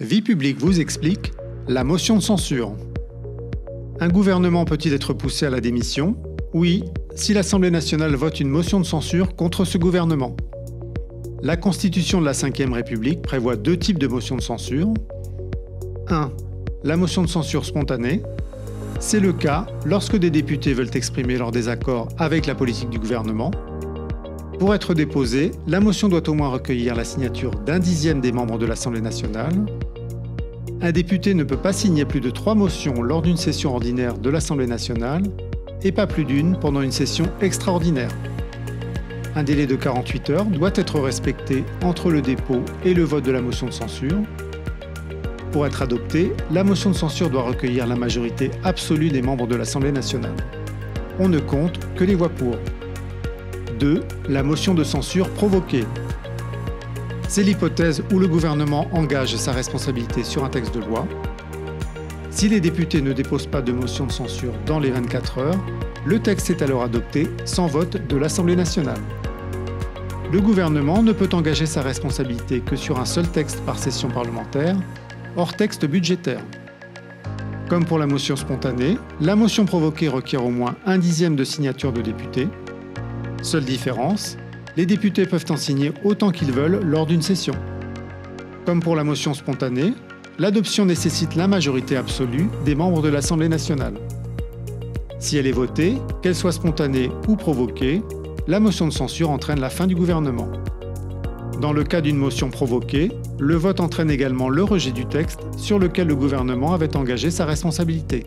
Vie publique vous explique la motion de censure. Un gouvernement peut-il être poussé à la démission? Oui, si l'Assemblée nationale vote une motion de censure contre ce gouvernement. La Constitution de la Ve République prévoit deux types de motions de censure. 1. La motion de censure spontanée. C'est le cas lorsque des députés veulent exprimer leur désaccord avec la politique du gouvernement. Pour être déposée, la motion doit au moins recueillir la signature d'un dixième des membres de l'Assemblée nationale. Un député ne peut pas signer plus de 3 motions lors d'une session ordinaire de l'Assemblée nationale et pas plus d'une pendant une session extraordinaire. Un délai de 48 heures doit être respecté entre le dépôt et le vote de la motion de censure. Pour être adoptée, la motion de censure doit recueillir la majorité absolue des membres de l'Assemblée nationale. On ne compte que les voix pour. 2. La motion de censure provoquée. C'est l'hypothèse où le gouvernement engage sa responsabilité sur un texte de loi. Si les députés ne déposent pas de motion de censure dans les 24 heures, le texte est alors adopté sans vote de l'Assemblée nationale. Le gouvernement ne peut engager sa responsabilité que sur un seul texte par session parlementaire, hors texte budgétaire. Comme pour la motion spontanée, la motion provoquée requiert au moins un dixième de signature de députés. Seule différence, les députés peuvent en signer autant qu'ils veulent lors d'une session. Comme pour la motion spontanée, l'adoption nécessite la majorité absolue des membres de l'Assemblée nationale. Si elle est votée, qu'elle soit spontanée ou provoquée, la motion de censure entraîne la fin du gouvernement. Dans le cas d'une motion provoquée, le vote entraîne également le rejet du texte sur lequel le gouvernement avait engagé sa responsabilité.